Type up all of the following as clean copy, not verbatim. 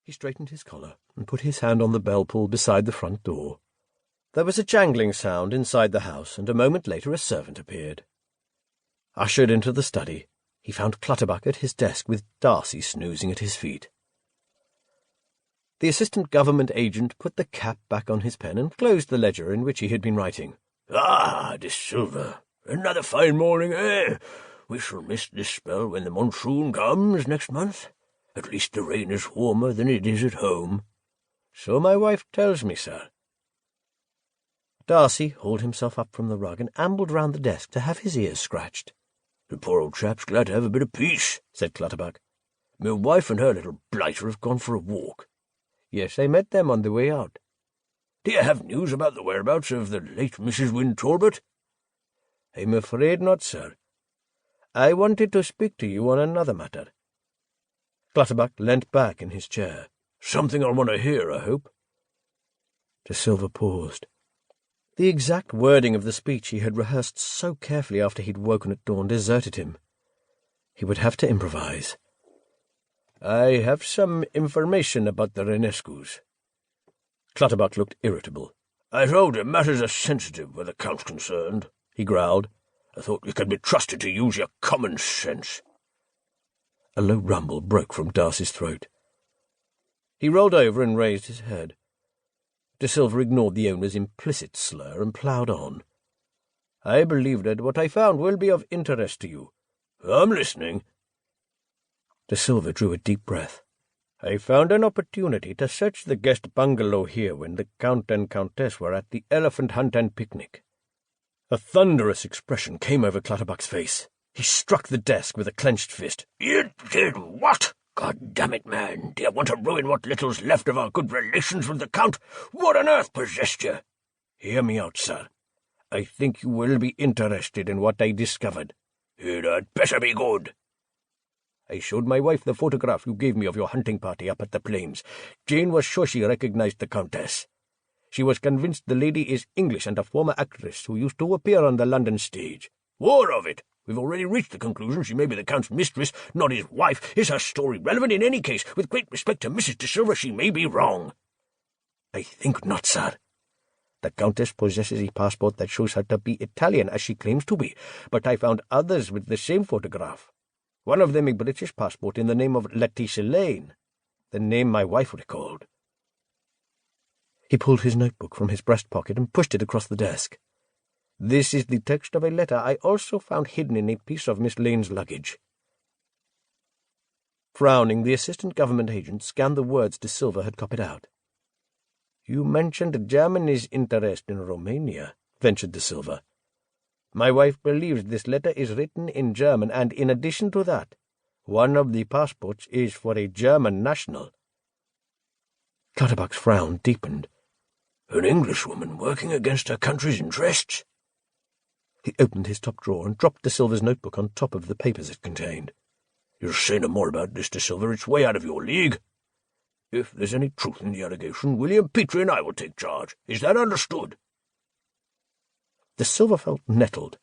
He straightened his collar and put his hand on the bell-pull beside the front door. There was a jangling sound inside the house, and a moment later a servant appeared. Ushered into the study, he found Clutterbuck at his desk with Darcy snoozing at his feet. The assistant government agent put the cap back on his pen and closed the ledger in which he had been writing. "Ah, this Silva. Another fine morning, eh? We shall miss this spell when the monsoon comes next month. At least the rain is warmer than it is at home." "So my wife tells me, sir." Darcy hauled himself up from the rug and ambled round the desk to have his ears scratched. "The poor old chap's glad to have a bit of peace," said Clutterbuck. "My wife and her little blighter have gone for a walk." "Yes, I met them on the way out." "Do you have news about the whereabouts of the late Mrs. Wynne Talbot?" "I'm afraid not, sir. I wanted to speak to you on another matter." Clutterbuck leant back in his chair. "Something I'll want to hear, I hope." De Silva paused. The exact wording of the speech he had rehearsed so carefully after he'd woken at dawn deserted him. He would have to improvise. "I have some information about the Renescues." Clutterbuck looked irritable. "I told him matters are sensitive where the Count's concerned," he growled. "I thought you could be trusted to use your common sense." A low rumble broke from Darcy's throat. He rolled over and raised his head. De Silva ignored the owner's implicit slur and ploughed on. "I believe that what I found will be of interest to you." "I'm listening." De Silva drew a deep breath. "I found an opportunity to search the guest bungalow here when the Count and Countess were at the elephant hunt and picnic." A thunderous expression came over Clutterbuck's face. He struck the desk with a clenched fist. "You did what? God damn it, man! Do you want to ruin what little's left of our good relations with the Count? What on earth possessed you?" "Hear me out, sir. I think you will be interested in what I discovered." "It had better be good." "I showed my wife the photograph you gave me of your hunting party up at the plains. Jane was sure she recognized the Countess. She was convinced the lady is English and a former actress who used to appear on the London stage." "What of it? We've already reached the conclusion she may be the Count's mistress, not his wife. Is her story relevant in any case? With great respect to Mrs. de Silva, she may be wrong." "I think not, sir. The Countess possesses a passport that shows her to be Italian, as she claims to be, but I found others with the same photograph. One of them a British passport in the name of Letitia Lane, the name my wife recalled." He pulled his notebook from his breast pocket and pushed it across the desk. "This is the text of a letter I also found hidden in a piece of Miss Lane's luggage." Frowning, the assistant government agent scanned the words De Silva had copied out. "You mentioned Germany's interest in Romania," ventured De Silva. "My wife believes this letter is written in German, and in addition to that, one of the passports is for a German national." Clutterbuck's frown deepened. "An Englishwoman working against her country's interests?" He opened his top drawer and dropped De Silva's notebook on top of the papers it contained. "You'll say no more about this, De Silva. It's way out of your league. If there's any truth in the allegation, William Petrie and I will take charge. Is that understood?" De Silva felt nettled.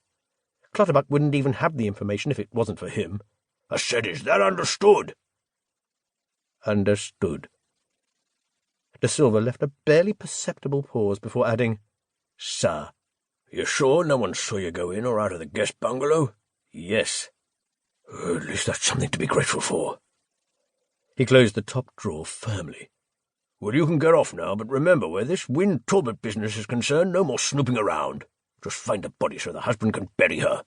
Clutterbuck wouldn't even have the information if it wasn't for him. "I said, is that understood?" "Understood." De Silva left a barely perceptible pause before adding, "Sir." "You're sure no one saw you go in or out of the guest bungalow?" "Yes." "At least that's something to be grateful for." He closed the top drawer firmly. "Well, you can get off now, but remember, where this Wynne Talbot business is concerned, no more snooping around. Just find the body so the husband can bury her."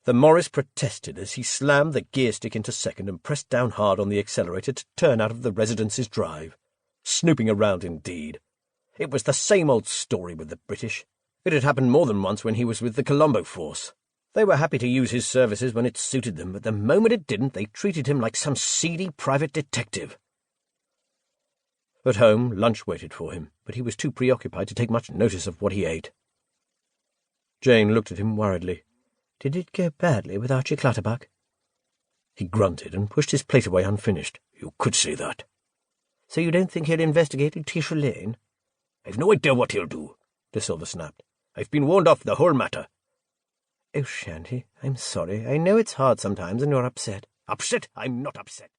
The Morris protested as he slammed the gear stick into second and pressed down hard on the accelerator to turn out of the residence's drive. Snooping around indeed. It was the same old story with the British. It had happened more than once when he was with the Colombo force. They were happy to use his services when it suited them, but the moment it didn't, they treated him like some seedy private detective. At home, lunch waited for him, but he was too preoccupied to take much notice of what he ate. Jane looked at him worriedly. "Did it go badly with Archie Clutterbuck?" He grunted and pushed his plate away unfinished. "You could say that." "So you don't think he'll investigate Letitia Lane?" "I've no idea what he'll do," De Silva snapped. "I've been warned off the whole matter." "Oh, Shanty, I'm sorry. I know it's hard sometimes and you're upset. Upset? I'm not upset.